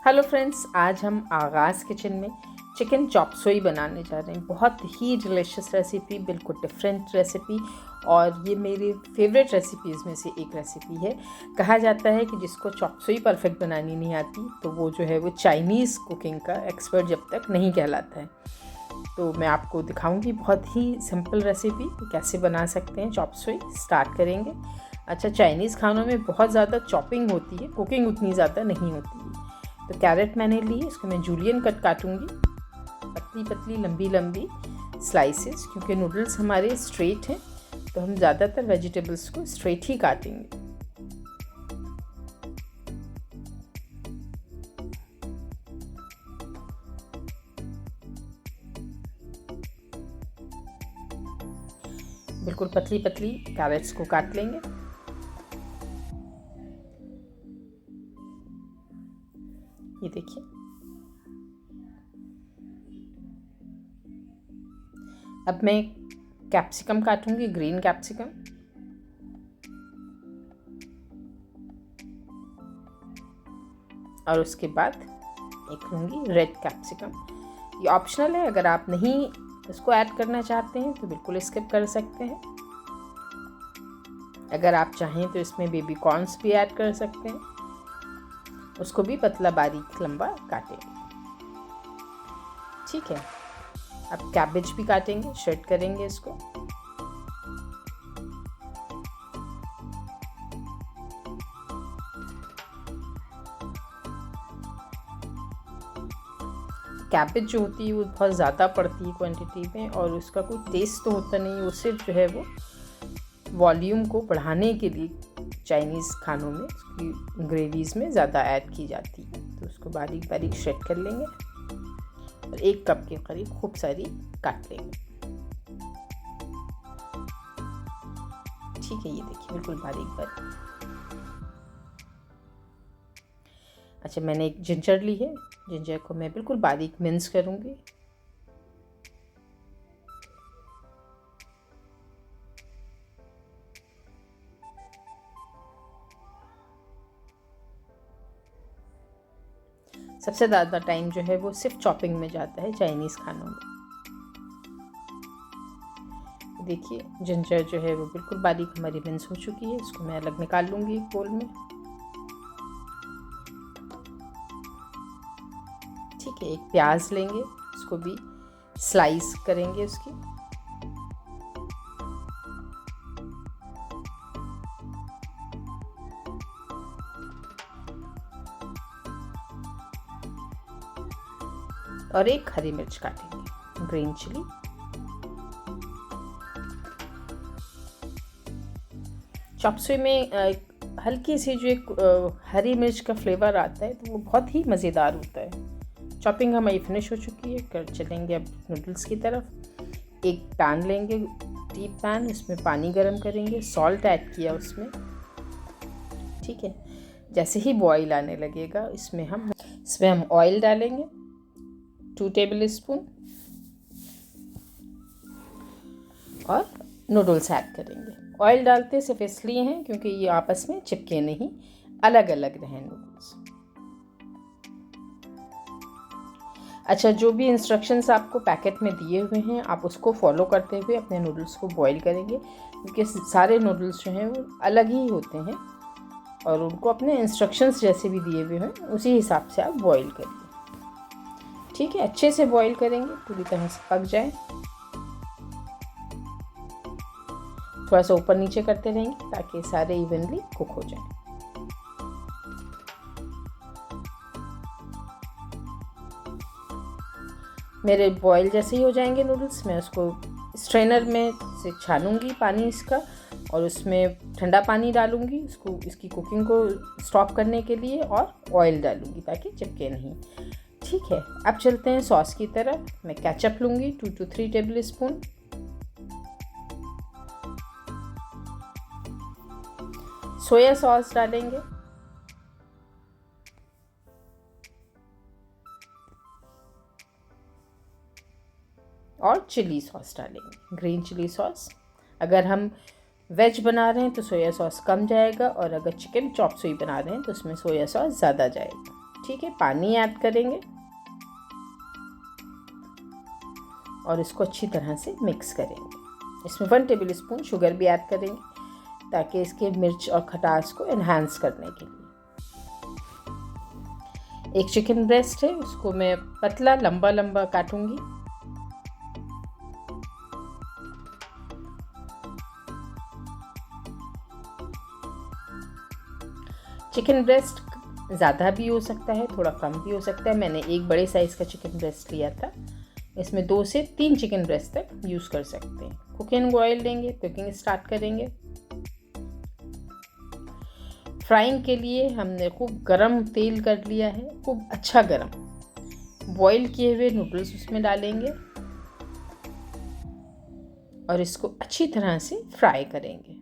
Hello friends, आज हम आगाज़ किचन में चिकन चॉप सुई बनाने जा रहे हैं। बहुत ही डिलीशियस रेसिपी, बिल्कुल डिफरेंट रेसिपी और ये मेरी फेवरेट रेसिपीज़ में से एक रेसिपी है। कहा जाता है कि जिसको चॉप सुई परफेक्ट बनानी नहीं आती तो वो जो है वो चाइनीज़ कुकिंग का एक्सपर्ट जब तक नहीं कहलाता है। तो मैं आपको दिखाऊंगी बहुत ही सिंपल रेसिपी कैसे बना सकते हैं चॉप सुई। स्टार्ट करेंगे। अच्छा, चाइनीज़ खानों में बहुत ज़्यादा चॉपिंग होती है, कुकिंग उतनी ज़्यादा नहीं होती है। तो कैरेट मैंने ली, इसको मैं जूलियन कट काटूंगी, पतली पतली लंबी लंबी स्लाइसेस। क्योंकि नूडल्स हमारे स्ट्रेट हैं तो हम ज़्यादातर वेजिटेबल्स को स्ट्रेट ही काटेंगे। बिल्कुल पतली पतली कैरेट्स को काट लेंगे। ये देखिए। अब मैं कैप्सिकम काटूंगी, ग्रीन कैप्सिकम। और उसके बाद एक लूँगी रेड कैप्सिकम। ये ऑप्शनल है, अगर आप नहीं इसको ऐड करना चाहते हैं तो बिल्कुल स्किप कर सकते हैं। अगर आप चाहें तो इसमें बेबी कॉर्न्स भी ऐड कर सकते हैं, उसको भी पतला बारीक लंबा काटें। ठीक है। अब कैबेज भी काटेंगे, श्रेड करेंगे इसको। कैबेज जो होती है वो बहुत ज़्यादा पड़ती है क्वांटिटी में और उसका कोई टेस्ट तो होता नहीं है। वो सिर्फ जो है वो वॉल्यूम को बढ़ाने के लिए चाइनीज़ खानों में उसकी ग्रेवीज़ में ज़्यादा ऐड की जाती है। तो उसको बारीक बारीक श्रेड कर लेंगे और 1 कप के करीब खूब सारी काट लेंगे। ठीक है, ये देखिए बिल्कुल बारीक बारीक। अच्छा, मैंने एक जिंजर ली है, जिंजर को मैं बिल्कुल बारीक मिन्स करूँगी। सबसे ज़्यादा टाइम जो है वो सिर्फ चॉपिंग में जाता है चाइनीज़ खानों में। देखिए जिंजर जो है वो बिल्कुल बारीक हमारी मिन्स हो चुकी है। इसको मैं अलग निकाल लूँगी एक बोल में। ठीक है, एक प्याज लेंगे, उसको भी स्लाइस करेंगे उसकी। और एक हरी मिर्च काटेंगे, ग्रीन चिली। चॉप सुई में हल्की सी जो एक हरी मिर्च का फ्लेवर आता है तो वो बहुत ही मज़ेदार होता है। चॉपिंग हमारी फिनिश हो चुकी है। कर चलेंगे अब नूडल्स की तरफ। एक पैन लेंगे, डीप पैन, इसमें पानी गरम करेंगे, सॉल्ट ऐड किया उसमें। ठीक है, जैसे ही बॉईल आने लगेगा इसमें हम ऑयल डालेंगे 2 टेबल स्पून और नूडल्स ऐड करेंगे। ऑयल डालते सिर्फ इसलिए हैं क्योंकि ये आपस में चिपके नहीं, अलग अलग रहें नूडल्स। अच्छा, जो भी इंस्ट्रक्शंस आपको पैकेट में दिए हुए हैं आप उसको फॉलो करते हुए अपने नूडल्स को बॉईल करेंगे। क्योंकि सारे नूडल्स जो हैं वो अलग ही होते हैं और उनको अपने इंस्ट्रक्शंस जैसे भी दिए हुए हैं उसी हिसाब से आप बॉईल करिए। ठीक है, अच्छे से बॉईल करेंगे, पूरी तरह से पक जाए। थोड़ा सा ऊपर नीचे करते रहेंगे ताकि सारे इवनली कुक हो जाए। मेरे बॉईल जैसे ही हो जाएंगे नूडल्स, मैं उसको स्ट्रेनर में से छानूंगी पानी इसका और उसमें ठंडा पानी डालूंगी इसकी कुकिंग को स्टॉप करने के लिए, और ऑयल डालूंगी ताकि चिपके नहीं। ठीक है, अब चलते हैं सॉस की तरफ। मैं केचप लूँगी 2 to 3 table spoon. Soya sauce डालेंगे और चिली सॉस डालेंगे, ग्रीन चिली सॉस। अगर हम वेज बना रहे हैं तो सोया सॉस कम जाएगा और अगर चिकन चॉप सुई बना रहे हैं तो उसमें सोया सॉस ज़्यादा जाएगा। ठीक है, पानी ऐड करेंगे और इसको अच्छी तरह से मिक्स करेंगे। इसमें 1 टेबल स्पून शुगर भी ऐड करेंगे ताकि इसके मिर्च और खटास को एनहांस करने के लिए। एक चिकन ब्रेस्ट है, उसको मैं पतला लंबा लंबा काटूंगी। चिकन ब्रेस्ट ज़्यादा भी हो सकता है, थोड़ा कम भी हो सकता है। मैंने एक बड़े साइज़ का चिकन ब्रेस्ट लिया था। इसमें 2 से 3 चिकन ब्रेस्ट तक यूज़ कर सकते हैं। कुकिंग ऑयल लेंगे, कुकिंग स्टार्ट करेंगे। फ्राइंग के लिए हमने खूब गरम तेल कर लिया है, खूब अच्छा गरम। बॉईल किए हुए नूडल्स उसमें डालेंगे और इसको अच्छी तरह से फ्राई करेंगे।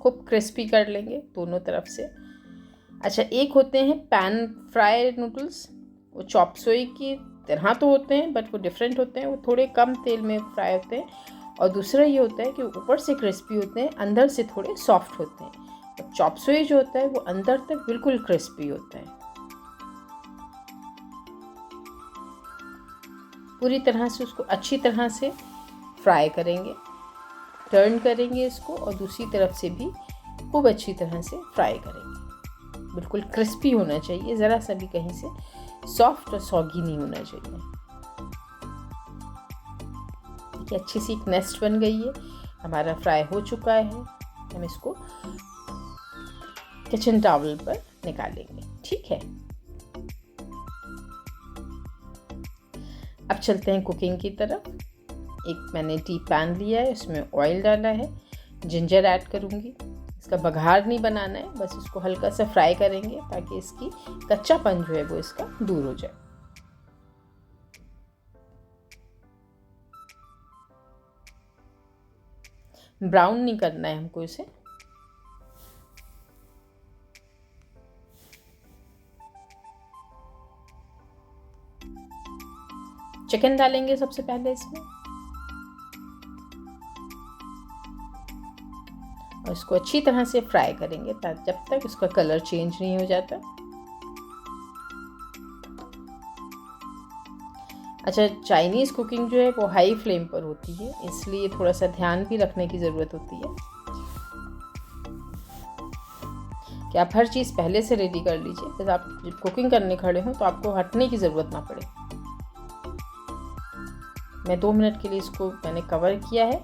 खूब क्रिस्पी कर लेंगे दोनों तरफ से। अच्छा, एक होते हैं पैन फ्राई नूडल्स, वो चॉप सुई की तरह तो होते हैं बट वो डिफरेंट होते हैं, वो थोड़े कम तेल में फ्राई होते हैं। और दूसरा ये होता है कि ऊपर से क्रिस्पी होते हैं, अंदर से थोड़े सॉफ्ट होते हैं। और चॉप सुई जो होता है वो अंदर तक बिल्कुल क्रिस्पी होता है। पूरी तरह से उसको अच्छी तरह से फ्राई करेंगे, टर्न करेंगे इसको और दूसरी तरफ से भी खूब अच्छी तरह से फ्राई करेंगे। बिल्कुल क्रिस्पी होना चाहिए, ज़रा सा भी कहीं से सॉफ्ट और सॉगी नहीं होना चाहिए। देखिए अच्छी सी एक नेस्ट बन गई है, हमारा फ्राई हो चुका है। हम इसको किचन टॉवल पर निकालेंगे। ठीक है, अब चलते हैं कुकिंग की तरफ। एक मैंने डीप पैन लिया है, उसमें ऑयल डाला है, जिंजर ऐड करूँगी। इसका बघार नहीं बनाना है, बस इसको हल्का सा फ्राई करेंगे ताकि इसकी कच्चापन जो है वो इसका दूर हो जाए। ब्राउन नहीं करना है हमको इसे। चिकन डालेंगे सबसे पहले इसमें और इसको अच्छी तरह से फ्राई करेंगे जब तक उसका कलर चेंज नहीं हो जाता। अच्छा, चाइनीज़ कुकिंग जो है वो हाई फ्लेम पर होती है, इसलिए थोड़ा सा ध्यान भी रखने की ज़रूरत होती है कि आप हर चीज़ पहले से रेडी कर लीजिए, जब आप कुकिंग करने खड़े हों तो आपको हटने की ज़रूरत ना पड़े। मैं 2 मिनट के लिए इसको मैंने कवर किया है।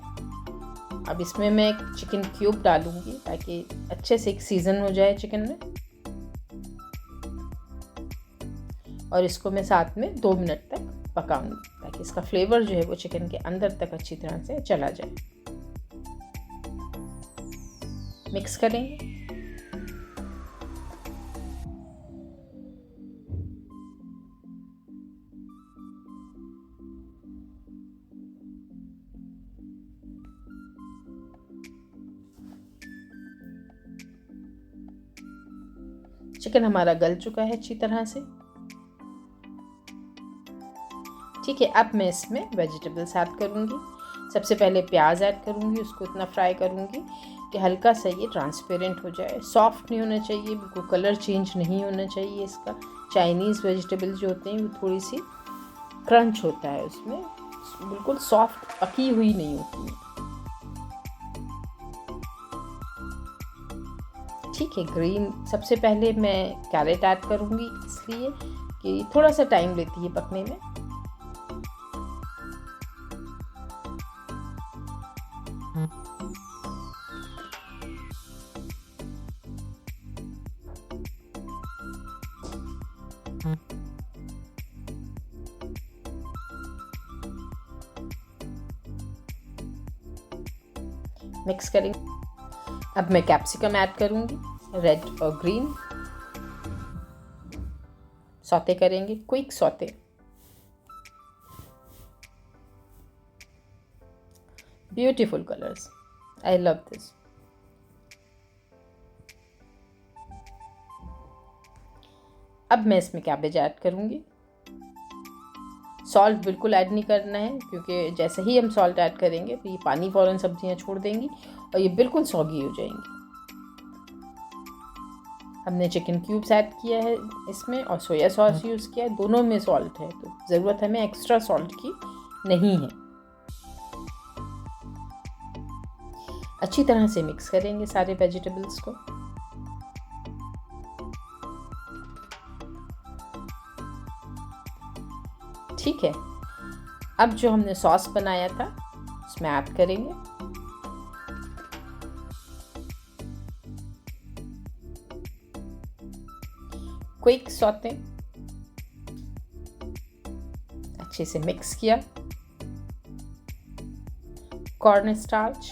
अब इसमें मैं एक चिकन क्यूब डालूंगी ताकि अच्छे से एक सीज़न हो जाए चिकन में। और इसको मैं साथ में 2 मिनट तक पकाऊंगी ताकि इसका फ्लेवर जो है वो चिकन के अंदर तक अच्छी तरह से चला जाए। मिक्स करेंगे। चिकन हमारा गल चुका है अच्छी तरह से। ठीक है, अब मैं इसमें वेजिटेबल्स ऐड करूँगी। सबसे पहले प्याज ऐड करूँगी, उसको इतना फ्राई करूँगी कि हल्का सा ये ट्रांसपेरेंट हो जाए। सॉफ्ट नहीं होना चाहिए, बिल्कुल कलर चेंज नहीं होना चाहिए इसका। चाइनीज़ वेजिटेबल्स जो होते हैं वो थोड़ी सी क्रंच होता है उसमें, बिल्कुल सॉफ्ट पकी हुई नहीं होती है। ठीक है, ग्रीन सबसे पहले मैं कैरेट ऐड करूँगी इसलिए कि थोड़ा सा टाइम लेती है पकने में। मिक्स करेंगे। अब मैं कैप्सिकम ऐड करूँगी, रेड और ग्रीन। सौते करेंगे, quick sauté. Beautiful colours, I love this. अब मैं इसमें कैबेज ऐड करूँगी। सॉल्ट बिल्कुल ऐड नहीं करना है क्योंकि जैसे ही हम सॉल्ट ऐड करेंगे तो ये पानी फ़ौरन सब्जियां छोड़ देंगी और ये बिल्कुल सॉगी हो जाएंगी। हमने चिकन क्यूब्स ऐड किया है इसमें और सोया सॉस यूज़ किया है, दोनों में सॉल्ट है तो ज़रूरत हमें एक्स्ट्रा सॉल्ट की नहीं है। अच्छी तरह से मिक्स करेंगे सारे वेजिटेबल्स को। ठीक है, अब जो हमने सॉस बनाया था उसमें ऐड करेंगे। क्विक सॉटे, अच्छे से मिक्स किया। कॉर्न स्टार्च,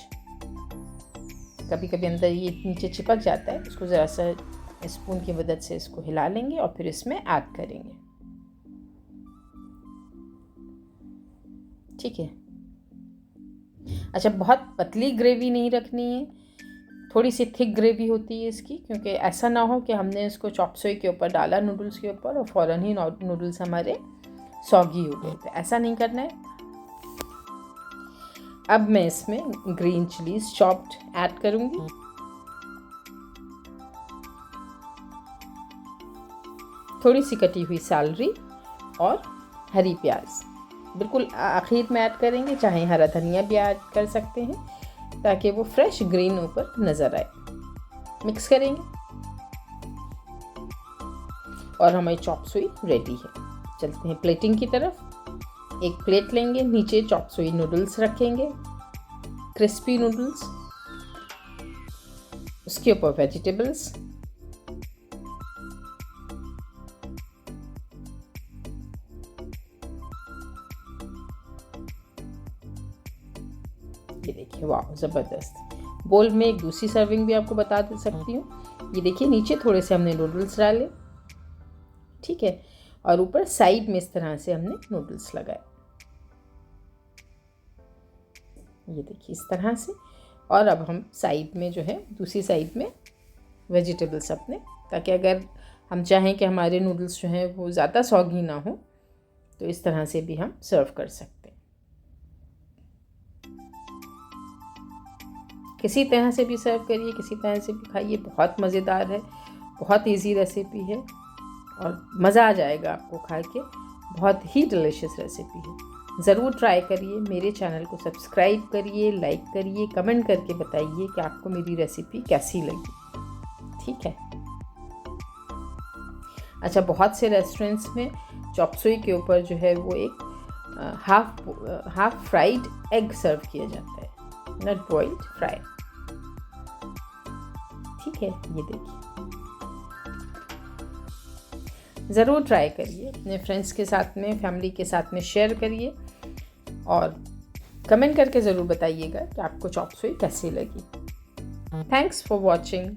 कभी कभी अंदर ये नीचे चिपक जाता है, उसको ज़रा सा स्पून की मदद से इसको हिला लेंगे और फिर इसमें ऐड करेंगे। ठीक है। अच्छा, बहुत पतली ग्रेवी नहीं रखनी है, थोड़ी सी थिक ग्रेवी होती है इसकी, क्योंकि ऐसा ना हो कि हमने इसको चॉप सुई के ऊपर डाला नूडल्स के ऊपर और फ़ौरन ही नूडल्स हमारे सॉगी हो गए, तो ऐसा नहीं करना है। अब मैं इसमें ग्रीन चिलीज चॉप्ड ऐड करूंगी। थोड़ी सी कटी हुई सैलरी और हरी प्याज बिल्कुल आखिर में ऐड करेंगे, चाहे हरा धनिया भी ऐड कर सकते हैं ताकि वो फ्रेश ग्रीन ऊपर नज़र आए। मिक्स करेंगे और हमारी चॉप सुई रेडी है। चलते हैं प्लेटिंग की तरफ। एक प्लेट लेंगे, नीचे चॉप सुई नूडल्स रखेंगे, क्रिस्पी नूडल्स, उसके ऊपर वेजिटेबल्स, ये देखिए, वाह ज़बरदस्त। बोल में एक दूसरी सर्विंग भी आपको बता दे सकती हूँ। ये देखिए, नीचे थोड़े से हमने नूडल्स डाले, ठीक है, और ऊपर साइड में इस तरह से हमने नूडल्स लगाए, ये देखिए इस तरह से। और अब हम साइड में जो है दूसरी साइड में वेजिटेबल्स अपने, ताकि अगर हम चाहें कि हमारे नूडल्स जो हैं वो ज़्यादा सॉगी ना हो तो इस तरह से भी हम सर्व कर सकते हैं। किसी तरह से भी सर्व करिए, किसी तरह से भी खाइए, बहुत मज़ेदार है, बहुत इजी रेसिपी है और मज़ा आ जाएगा आपको खा के। बहुत ही डिलीशियस रेसिपी है, ज़रूर ट्राई करिए। मेरे चैनल को सब्सक्राइब करिए, लाइक करिए, कमेंट करके बताइए कि आपको मेरी रेसिपी कैसी लगी। ठीक है। अच्छा, बहुत से रेस्टोरेंट्स में चॉप सुई के ऊपर जो है वो एक हाफ फ्राइड एग सर्व किया जाता है, नॉट बॉइल्ड, फ्राइड। ठीक है, ये देखिए, ज़रूर ट्राई करिए, अपने फ्रेंड्स के साथ में, फैमिली के साथ में शेयर करिए और कमेंट करके ज़रूर बताइएगा कि आपको चॉप सुई कैसी लगी। Thanks for watching.